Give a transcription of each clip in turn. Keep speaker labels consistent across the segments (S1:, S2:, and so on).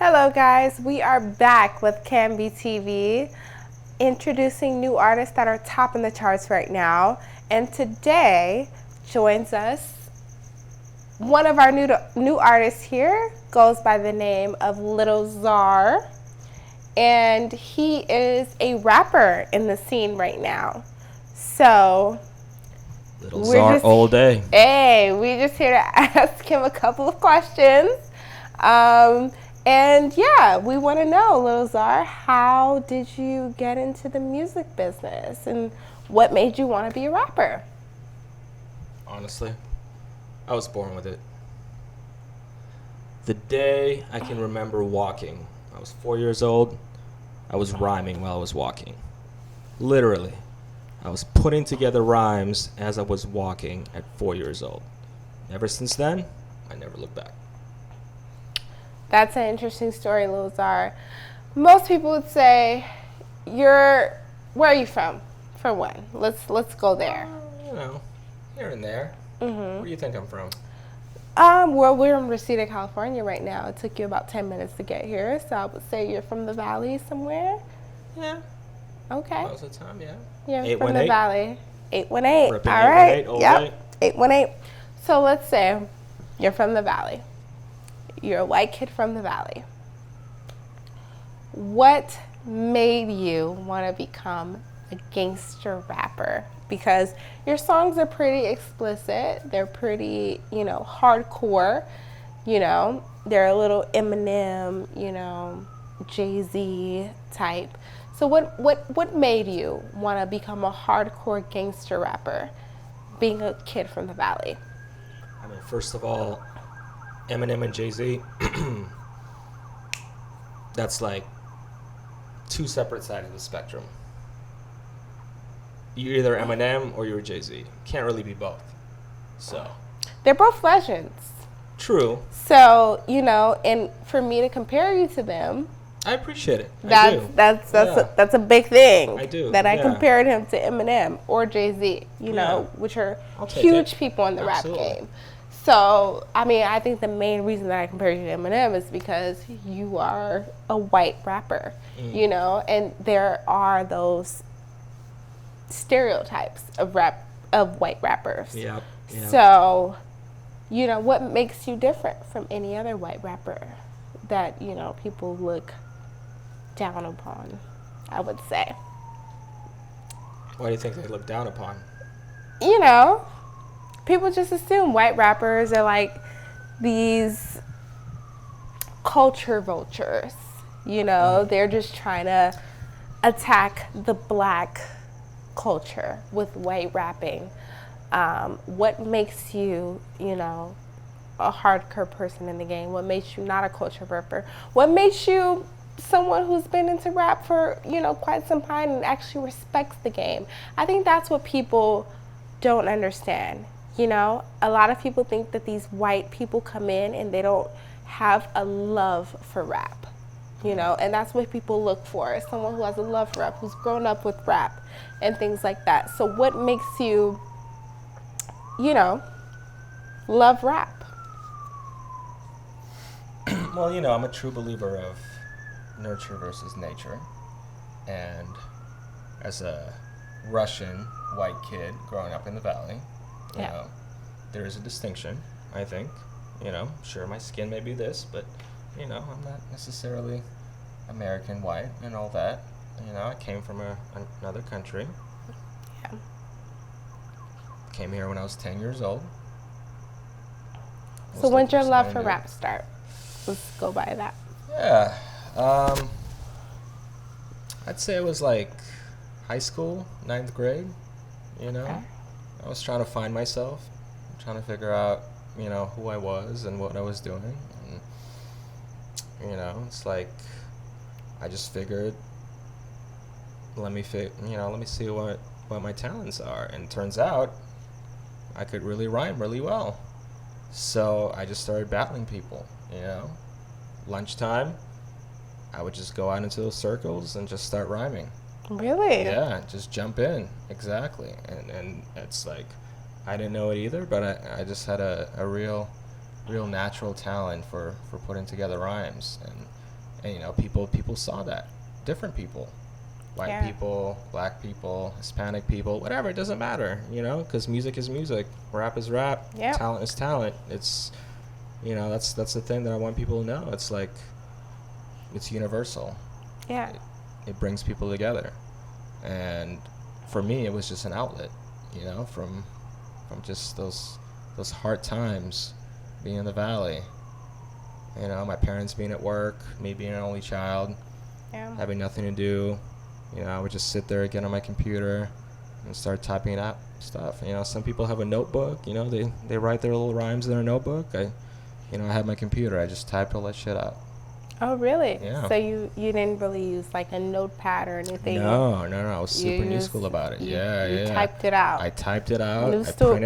S1: Hello, guys. We are back with Canby TV, introducing new artists that are topping the charts right now. And today joins us one of our new artists here, goes by the name of Lil Czar, and he is a rapper in the scene right now. So
S2: Lil Czar all day.
S1: we're just here to ask him a couple of questions. And yeah, we want to know, Lil Czar, how did you get into the music business and what made you want to be a rapper?
S2: Honestly, I was born with it. The day I can remember walking, I was 4 years old. I was rhyming while I was walking. Literally, I was putting together rhymes as I was walking at 4 years old. Ever since then, I never looked back.
S1: That's an interesting story, Lil Czar. Most people would say, where are you from? For one, let's go there.
S2: Here and there. Where do you think I'm from?
S1: Well, we're in Reseda, California right now. It took you about 10 minutes to get here, so I would say you're from the Valley somewhere.
S2: Yeah.
S1: Okay.
S2: Most of the time, yeah.
S1: You're from the Valley. 818.
S2: Ripping
S1: All right.
S2: 818 all
S1: Yep.
S2: day.
S1: 818. So let's say you're from the Valley. You're a white kid from the Valley. What made you want to become a gangster rapper? Because your songs are pretty explicit. They're pretty, hardcore. They're a little Eminem, Jay-Z type. So what made you want to become a hardcore gangster rapper, being a kid from the Valley?
S2: I mean, first of all, Eminem and Jay-Z, that's like two separate sides of the spectrum. You're either Eminem or you're Jay-Z. Can't really be both. So
S1: They're both legends.
S2: true.
S1: So, and for me to compare you to them,
S2: I appreciate it.
S1: that's a big thing.
S2: I do,
S1: That I
S2: yeah.
S1: compared him to Eminem or Jay-Z, which are
S2: I'll take
S1: huge
S2: it.
S1: people in the
S2: Absolutely.
S1: rap game. So, I think the main reason that I compare you to Eminem is because you are a white rapper, and there are those stereotypes of white rappers.
S2: Yeah.
S1: So, what makes you different from any other white rapper that, people look down upon, I would say?
S2: Why do you think they look down upon?
S1: People just assume white rappers are like these culture vultures. They're just trying to attack the black culture with white rapping. What makes you, a hardcore person in the game? What makes you not a culture rapper? What makes you someone who's been into rap for, quite some time and actually respects the game? I think that's what people don't understand. A lot of people think that these white people come in and they don't have a love for rap, and that's what people look for, is someone who has a love for rap, who's grown up with rap and things like that. So what makes you, love rap?
S2: Well, I'm a true believer of nurture versus nature. And as a Russian white kid growing up in the Valley, there is a distinction, I think. Sure, my skin may be this, but, I'm not necessarily American white and all that. I came from another country.
S1: Yeah.
S2: Came here when I was 10 years old.
S1: So when'd your love for rap start? Let's go by that.
S2: Yeah. I'd say it was like high school, 9th grade,
S1: Okay.
S2: I was trying to find myself, trying to figure out, who I was and what I was doing. And, it's like, I just figured, let me see what my talents are. And it turns out I could really rhyme really well. So I just started battling people, Lunchtime, I would just go out into those circles and just start rhyming.
S1: Really?
S2: Yeah, just jump in. Exactly. And it's like, I didn't know it either, but I just had a real natural talent for putting together rhymes. And And, you know, people saw that. Different people. White people, black people, Hispanic people, whatever, it doesn't matter, you know, because music is music, rap is rap, talent is talent. It's, you know, that's the thing that I want people to know. It's like, it's universal.
S1: Yeah.
S2: It brings people together. And for me, it was just an outlet, you know, from just those hard times being in the Valley. You know, my parents being at work, me being an only child, having nothing to do. You know, I would just sit there, get on my computer, and start typing out stuff. You know, some people have a notebook. You know, they write their little rhymes in their notebook. I had my computer. I just typed all that shit out.
S1: Oh, really?
S2: Yeah.
S1: So you didn't really use like a notepad or anything?
S2: No. I was super new school about it.
S1: You
S2: typed it out. I typed it out.
S1: New school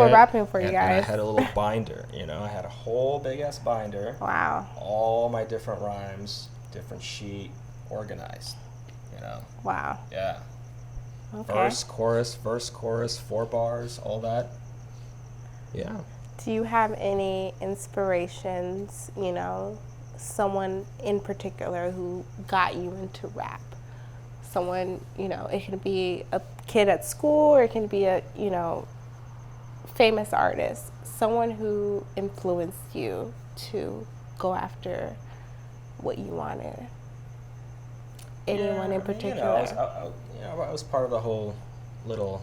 S1: rapping for you guys.
S2: And I had a little binder. You know, I had a whole big ass binder.
S1: Wow.
S2: All my different rhymes, different sheet, organized. You know.
S1: Wow.
S2: Yeah.
S1: Okay.
S2: Verse, chorus, 4 bars, all that. Yeah.
S1: Do you have any inspirations, you know, someone in particular who got you into rap? Someone, you know, it can be a kid at school or it can be a, you know, famous artist. Someone who influenced you to go what you wanted. Anyone in particular?
S2: You know, I was part of the whole little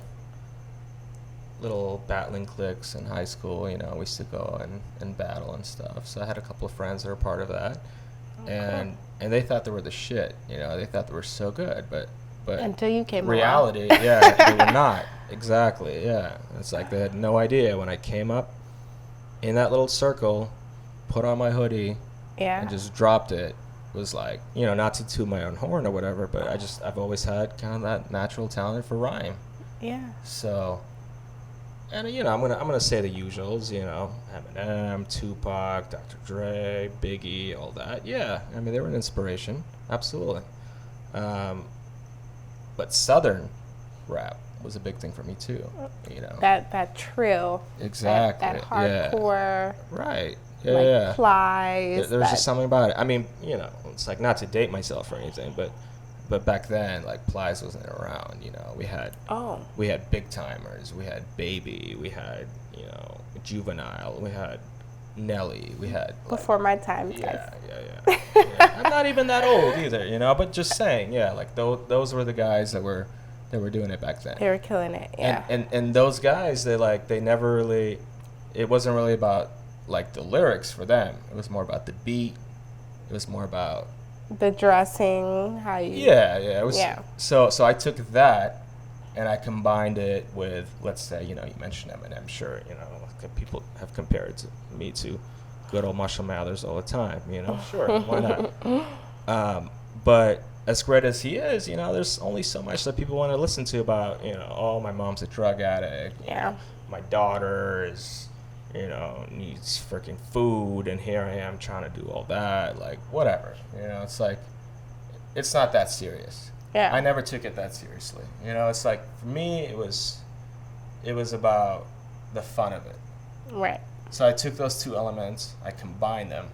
S2: battling cliques in high school. You know, we used to go and battle and stuff. So I had a couple of friends that were part of that, and they thought they were the shit. You know, they thought they were so good, but
S1: until you came
S2: reality, they were not. Exactly, yeah. It's like they had no idea when I came up in that little circle, put on my hoodie, and just dropped it. Was like, you know, not to toot my own horn or whatever, but I've always had kind of that natural talent for rhyme.
S1: Yeah.
S2: So, and you know, I'm gonna say the usuals, you know, Eminem, Tupac, Dr. Dre, Biggie, all that. Yeah, I mean, they were an inspiration, absolutely. But Southern rap was a big thing for me too. You know,
S1: that trill.
S2: Exactly.
S1: That hardcore.
S2: Yeah. Right.
S1: Yeah. Plies.
S2: There was just something about it. I mean, you know, it's like not to date myself or anything, but back then, like Plies wasn't around. You know, we had Big Timers, we had Baby, we had, you know, Juvenile, we had Nelly, we had
S1: before my time.
S2: Yeah. I'm not even that old either, you know, but just saying, yeah, like those were the guys that were doing it back then.
S1: They were killing it. Yeah.
S2: And those guys, they never really. It wasn't really about like the lyrics for them. It was more about the beat. It was more about
S1: the dressing, how you.
S2: Yeah. It was. Yeah. So I took that, and I combined it with, let's say, you know, you mentioned Eminem. Sure, you know, people have compared me to good old Marshall Mathers all the time. You know, sure, why not? But as great as he is, you know, there's only so much that people want to listen to about, you know, oh, my mom's a drug addict.
S1: Yeah.
S2: My daughter is, you know, needs freaking food, and here I am trying to do all that. Like, whatever. You know, it's like, it's not that serious.
S1: Yeah.
S2: I never took it that seriously. You know, it's like, for me, it was about the fun of it.
S1: Right.
S2: So I took those two elements, I combined them,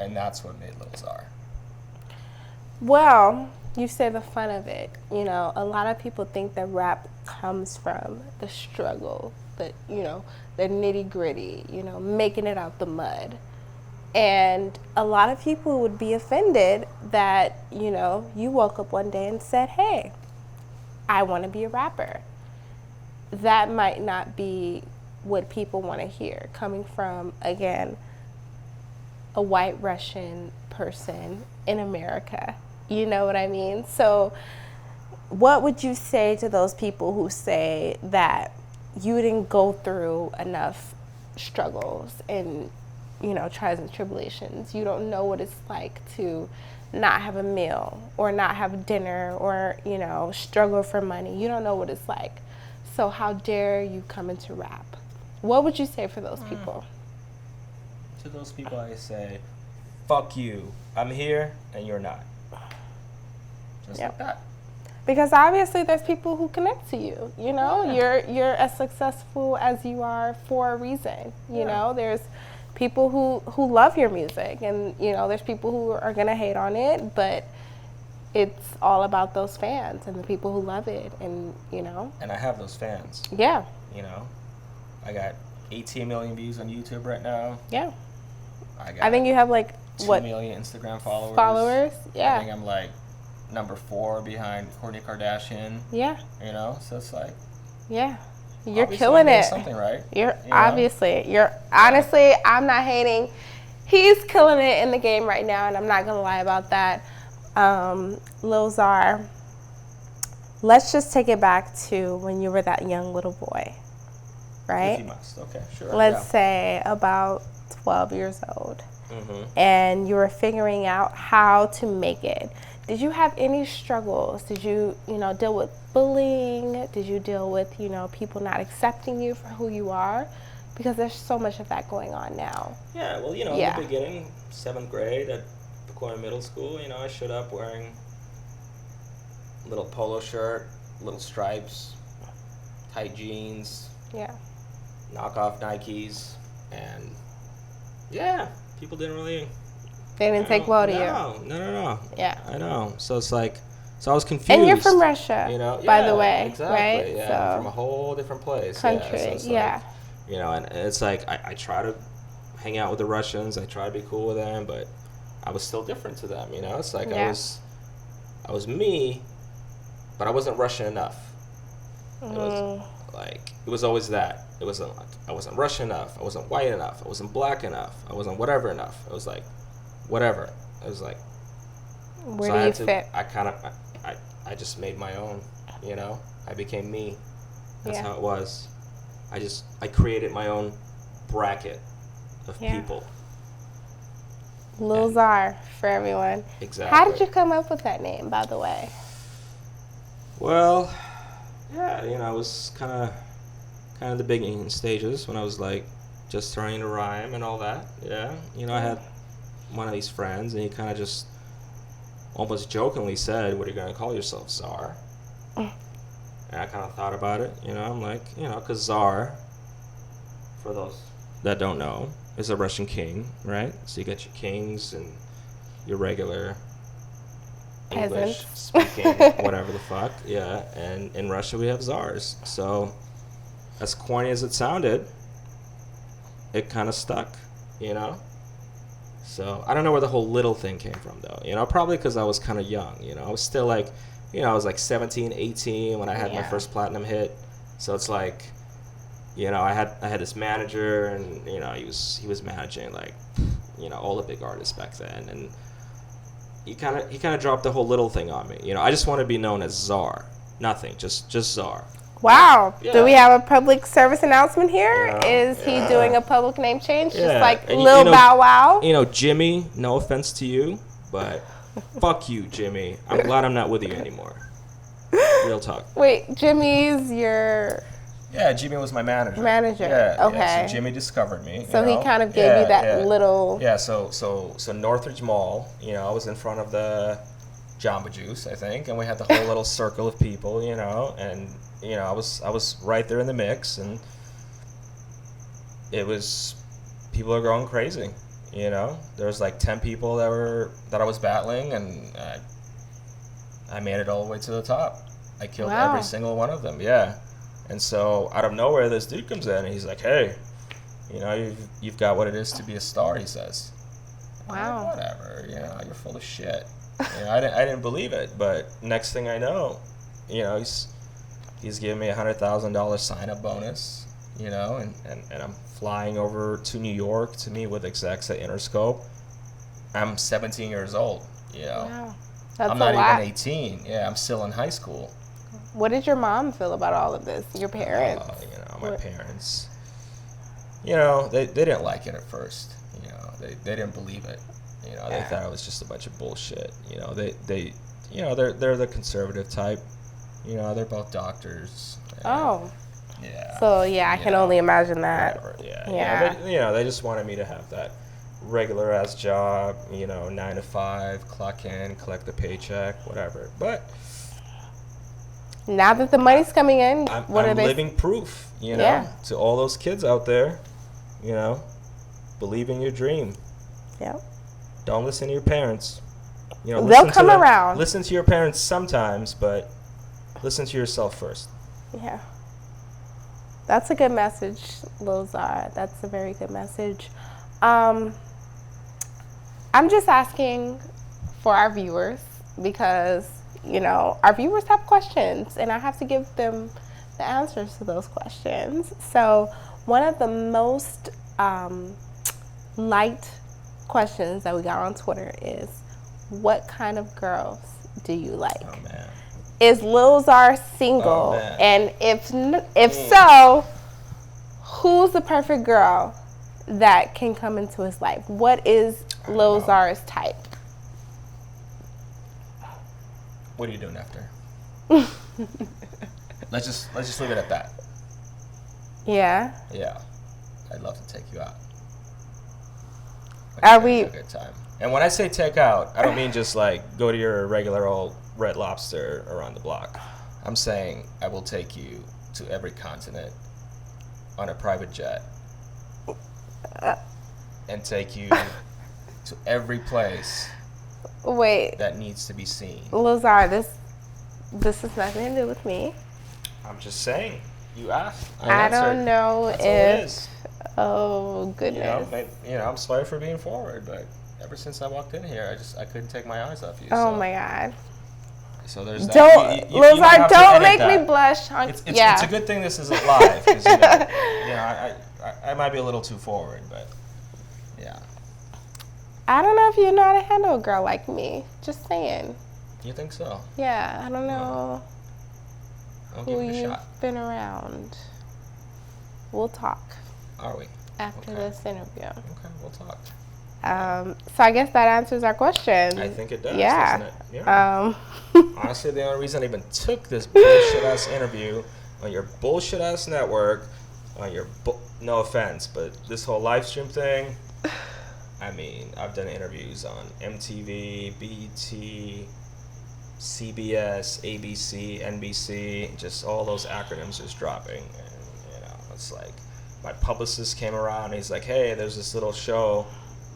S2: and that's what made Lil Czar.
S1: Well, you say the fun of it. You know, a lot of people think that rap comes from the struggle, the nitty gritty, you know, making it out the mud. And a lot of people would be offended that, you know, you woke up one day and said, hey, I want to be a rapper. That might not be what people want to hear, coming from, again, a white Russian person in America. You know what I mean? So what would you say to those people who say that you didn't go through enough struggles and, you know, trials and tribulations? You don't know what it's like to not have a meal or not have dinner or, you know, struggle for money. You don't know what it's like. So how dare you come into rap? What would you say for those people?
S2: To those people, I say, fuck you. I'm here and you're not. Just like that.
S1: Because obviously there's people who connect to you. You know, you're as successful as you are for a reason. You know, there's people who love your music, and you know, there's people who are gonna hate on it, but it's all about those fans and the people who love it, and you know.
S2: And I have those fans.
S1: Yeah.
S2: You know, I got 18 million views on YouTube right now.
S1: Yeah.
S2: I
S1: think you have like
S2: 2
S1: what,
S2: million Instagram followers.
S1: Followers? Yeah.
S2: I think I'm like number 4 behind Kourtney Kardashian.
S1: Yeah.
S2: You know, so it's like.
S1: Yeah. You're
S2: Obviously,
S1: killing
S2: I'm doing
S1: it.
S2: something right.
S1: You're
S2: you know?
S1: obviously. You're honestly. I'm not hating. He's killing it in the game right now, and I'm not gonna lie about that. Lil Czar. Let's just take it back to when you were that young little boy, right?
S2: If you must. Okay, sure.
S1: Let's say about 12 years old, and you were figuring out how to make it. Did you have any struggles? Did you, deal with bullying? Did you deal with, people not accepting you for who you are? Because there's so much of that going on now.
S2: Yeah, well, in the beginning, 7th grade at Pacoima Middle School, I showed up wearing a little polo shirt, little stripes, tight jeans, knockoff Nikes, and yeah, people didn't really...
S1: They didn't take well to you.
S2: No.
S1: Yeah.
S2: I know. So it's like, I was confused.
S1: And you're from Russia, by the way,
S2: exactly,
S1: right?
S2: Yeah,
S1: so
S2: I'm from a whole different place.
S1: Country,
S2: Like, and it's like, I try to hang out with the Russians. I try to be cool with them, but I was still different to them, It's like I was me, but I wasn't Russian enough. It was like, it was always that. It wasn't like, I wasn't Russian enough. I wasn't white enough. I wasn't black enough. I wasn't whatever enough. It was like, whatever. It was like,
S1: where do you fit?
S2: I just made my own, I became me. That's how it was. I created my own bracket of people.
S1: Lil Czar for everyone.
S2: Exactly.
S1: How did you come up with that name, by the way?
S2: Well, yeah, it was kind of the beginning stages when I was like just trying to rhyme and all that. Yeah, I had one of these friends, and he kind of just almost jokingly said, "What are you going to call yourself, Czar?" And I kind of thought about it, I'm like, because Czar, for those that don't know, is a Russian king, right? So you got your kings and your regular English speaking, whatever the fuck, and in Russia we have Czars. So as corny as it sounded, it kind of stuck, So I don't know where the whole little thing came from, though. Probably because I was kind of young. I was still like, I was like 17, 18 when I had my first platinum hit. So it's like, I had this manager, and he was managing like, all the big artists back then, and he kind of dropped the whole little thing on me. I just want to be known as Czar, nothing, just Czar.
S1: Wow. Yeah. Do we have a public service announcement here? Is he doing a public name change? Just like and Lil Bow Wow?
S2: Jimmy, no offense to you, but fuck you, Jimmy. I'm glad I'm not with you anymore. Real talk.
S1: Wait, Jimmy's your...
S2: Yeah, Jimmy was my manager.
S1: Yeah, okay.
S2: Yeah, so Jimmy discovered me.
S1: So he kind of gave you that little...
S2: Yeah, so Northridge Mall, I was in front of the Jamba Juice, I think, and we had the whole little circle of people, and... I was right there in the mix, and it was, people are going crazy, There was like 10 people that I was battling, and I made it all the way to the top. I killed every single one of them, And so out of nowhere, this dude comes in, and he's like, "Hey, you've got what it is to be a star," he says.
S1: Wow.
S2: Like, whatever, you're full of shit. I didn't believe it, but next thing I know, he's giving me $100,000 sign-up bonus, and I'm flying over to New York to meet with execs at Interscope. I'm 17 years old,
S1: Wow. That's
S2: I'm not even 18. Yeah, I'm still in high school.
S1: What did your mom feel about all of this? Your parents?
S2: My parents, they didn't like it at first. They didn't believe it. They thought it was just a bunch of bullshit. They're the conservative type. They're both doctors.
S1: Oh.
S2: Yeah.
S1: So, I can only imagine that.
S2: Whatever, yeah. They just wanted me to have that regular-ass job, 9 to 5, clock in, collect the paycheck, whatever. But...
S1: now that the money's coming in, what are they...
S2: I'm living proof, to all those kids out there, believe in your dream.
S1: Yep.
S2: Don't listen to your parents.
S1: They'll
S2: listen
S1: come around.
S2: Listen to your parents sometimes, but listen to yourself first.
S1: Yeah. That's a good message, Lil Czar. That's a very good message. I'm just asking for our viewers because, our viewers have questions and I have to give them the answers to those questions. So one of the most liked questions that we got on Twitter is, what kind of girls do you like?
S2: Oh, man.
S1: Is Lil Czar single?
S2: Oh, man.
S1: And if so, who's the perfect girl that can come into his life? What is Lil Czar's type?
S2: What are you doing after? Let's just leave it at that.
S1: Yeah.
S2: Yeah. I'd love to take you out.
S1: Are we
S2: a good time? And when I say take out, I don't mean just like go to your regular old Red Lobster around the block. I'm saying I will take you to every continent on a private jet and take you to every place
S1: wait,
S2: that needs to be seen.
S1: Lil Czar, this has nothing to do with me.
S2: I'm just saying. You asked.
S1: I don't know
S2: That's all it is.
S1: Oh goodness.
S2: I'm sorry for being forward, but ever since I walked in here, I couldn't take my eyes off you.
S1: Oh
S2: so.
S1: my God.
S2: So there's that.
S1: Don't, Lil Czar, don't make me blush.
S2: It's a good thing this isn't live, because I might be a little too forward, but yeah.
S1: I don't know if you know how to handle a girl like me. Just saying.
S2: You think so?
S1: Yeah, I don't know
S2: I'll
S1: who
S2: give it a
S1: you've
S2: shot.
S1: been around. We'll talk
S2: Are we?
S1: after this interview.
S2: Okay, we'll talk.
S1: So I guess that answers our question.
S2: I think it does,
S1: yeah.
S2: doesn't it? Yeah. Honestly, the only reason I even took this bullshit-ass interview on your bullshit-ass network, on your no offense, but this whole live stream thing, I mean, I've done interviews on MTV, BET, CBS, ABC, NBC, just all those acronyms just dropping. And, it's like, my publicist came around and he's like, hey, there's this little show.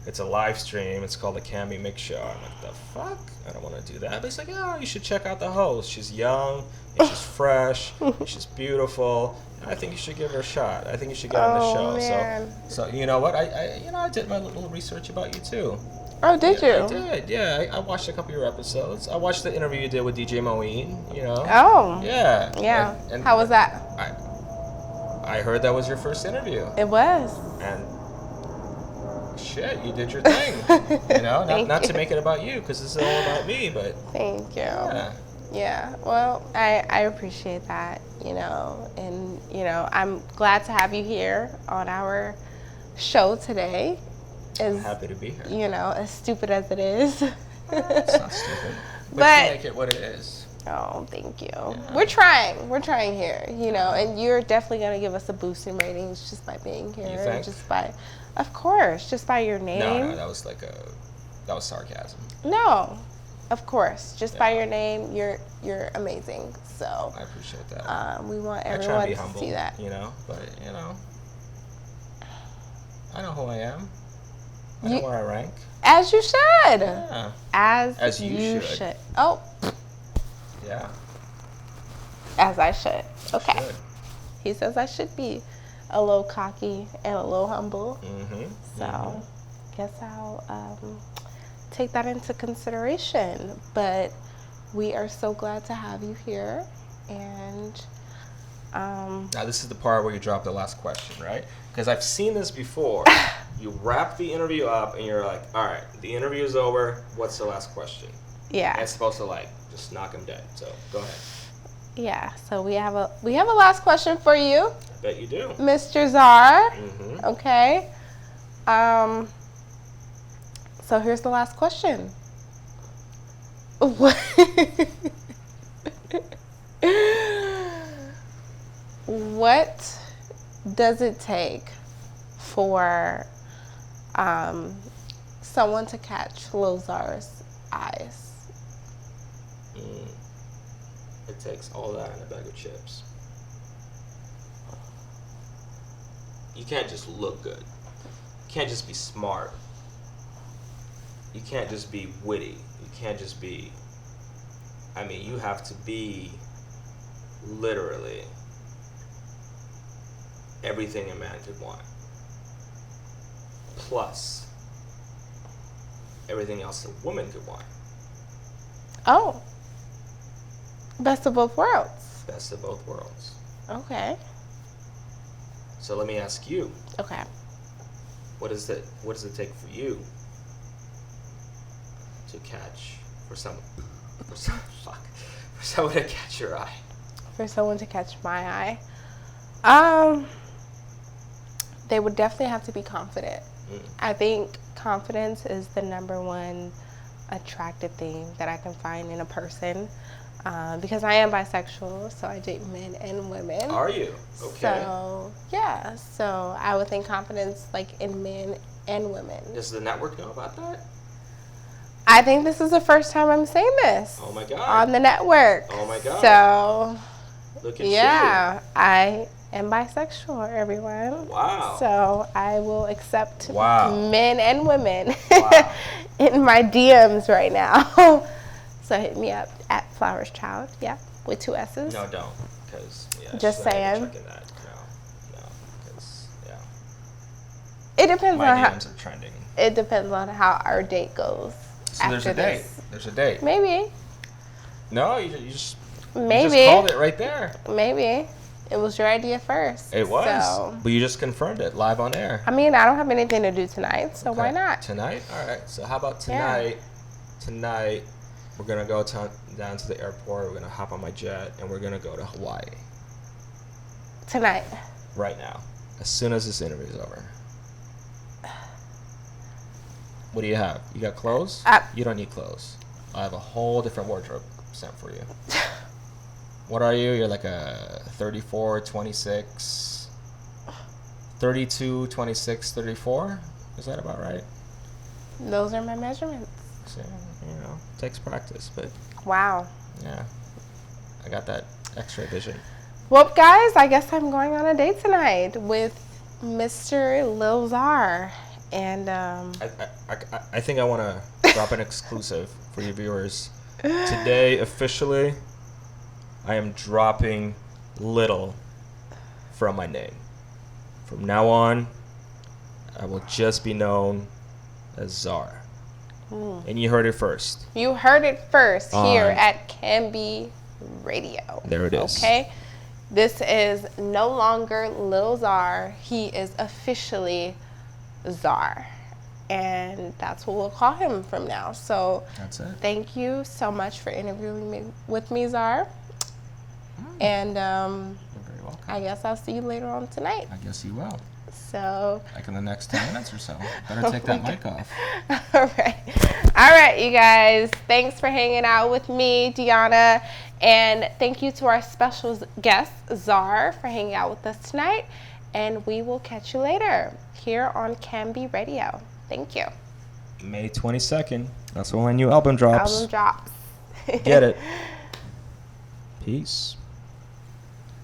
S2: It's a live stream. It's called the Cammy Mix Show. I'm like, the fuck? I don't want to do that. But he's like, oh, you should check out the host. She's young, and she's fresh, and she's beautiful. And I think you should give her a shot. I think you should get on the show.
S1: Man.
S2: So you know what? I did my little research about you too.
S1: Oh, did you?
S2: I did. Yeah, I watched a couple of your episodes. I watched the interview you did with DJ Moeen.
S1: Oh.
S2: Yeah.
S1: Yeah.
S2: And
S1: how was that?
S2: I heard that was your first interview.
S1: It was.
S2: And shit, you did your thing. Not to make it about you, because this is all about me, but
S1: thank you.
S2: Yeah.
S1: Well, I appreciate that, and I'm glad to have you here on our show today.
S2: I'm happy to be here.
S1: As stupid as it is.
S2: It's not stupid,
S1: but
S2: you make it what it is.
S1: Oh, thank you.
S2: Yeah.
S1: We're trying here, and you're definitely going to give us a boost in ratings just by being here.
S2: You think?
S1: Of course, just by your name.
S2: No, that was sarcasm.
S1: No, of course, just by your name, you're amazing. So
S2: I appreciate that.
S1: We want
S2: I try
S1: everyone
S2: to be
S1: to
S2: humble,
S1: see that.
S2: but I know who I am. I know where I rank.
S1: As you should.
S2: Yeah.
S1: As you should. Oh.
S2: Yeah.
S1: As I should. Okay.
S2: Should.
S1: He says I should be a little cocky and a little humble.
S2: Mm-hmm.
S1: So, guess I'll take that into consideration. But we are so glad to have you here. And
S2: now this is the part where you drop the last question, right? Because I've seen this before. You wrap the interview up and you're like, all right, the interview is over. What's the last question?
S1: Yeah.
S2: And it's supposed to just knock him dead. So go ahead.
S1: Yeah. So we have a last question for you.
S2: I bet you do.
S1: Mr. Czar.
S2: Mm-hmm.
S1: Okay. So here's the last question. What does it take for someone to catch Lil Czar's eyes?
S2: It takes all that in a bag of chips. You can't just look good. can't just be smart. You can't just be witty. You can't just be. I mean, you have to be literally everything a man could want, plus everything else a woman could want.
S1: Oh. Best of both worlds.
S2: Best of both worlds.
S1: Okay.
S2: So let me ask you.
S1: Okay.
S2: What does it take for you to catch for someone to catch your eye?
S1: For someone to catch my eye, they would definitely have to be confident. I think confidence is the number one attractive thing that I can find in a person, because I am bisexual, so I date men and women.
S2: Are you? Okay.
S1: So yeah, so I would think confidence like in men and women.
S2: Does the network know about that?
S1: I think this is the first time I'm saying this.
S2: Oh my God.
S1: On the network.
S2: Oh my God.
S1: So
S2: look at
S1: yeah, I am bisexual, everyone.
S2: Wow.
S1: So I will accept
S2: Wow.
S1: men and women
S2: Wow.
S1: in my DMs right now. So hit me up at Flowers Child, yeah, with 2 S's.
S2: No, don't, because
S1: Just saying.
S2: Checking that. No, because
S1: It depends
S2: my
S1: on how.
S2: DMs are trending.
S1: It depends on how our date goes.
S2: So
S1: after
S2: there's a date.
S1: this.
S2: There's a date.
S1: Maybe.
S2: No, you just
S1: Maybe.
S2: called it right there.
S1: Maybe. It was your idea first.
S2: It was,
S1: So,
S2: but you just confirmed it live on air.
S1: I mean, I don't have anything to do tonight, so
S2: Okay.
S1: why not?
S2: Tonight? All right. So how about
S1: Yeah.
S2: tonight? Tonight, we're gonna go down to the airport. We're gonna hop on my jet, and we're gonna go to Hawaii
S1: Tonight.
S2: right now, as soon as this interview is over. What do you have? You got clothes? You don't need clothes. I have a whole different wardrobe sent for you. What are you? You're like a 34, 26, 32, 26, 34? Is that about right?
S1: Those are my measurements.
S2: So, takes practice, but
S1: Wow.
S2: yeah, I got that extra vision.
S1: Well, guys, I guess I'm going on a date tonight with Mr. Lil Czar. And
S2: I think I want to drop an exclusive for your viewers. Today, officially, I am dropping Little from my name. From now on, I will just be known as Czar. And you heard it first.
S1: you heard it first here
S2: On-
S1: at Can Radio.
S2: There it is.
S1: Okay? This is no longer Lil Czar. He is officially Czar. And that's what we'll call him from now. So
S2: That's it.
S1: thank you so much for interviewing me with me, Czar. And
S2: You're very welcome.
S1: I guess I'll see you later on tonight.
S2: I guess you will.
S1: So,
S2: Like in the next 10 minutes or so. Better take that mic off.
S1: all right, you guys. Thanks for hanging out with me, Deanna. And thank you to our special guest, Czar, for hanging out with us tonight. And we will catch you later here on Can Radio. Thank you.
S2: May 22nd. That's when my new album drops.
S1: Album drops.
S2: Get it. Peace.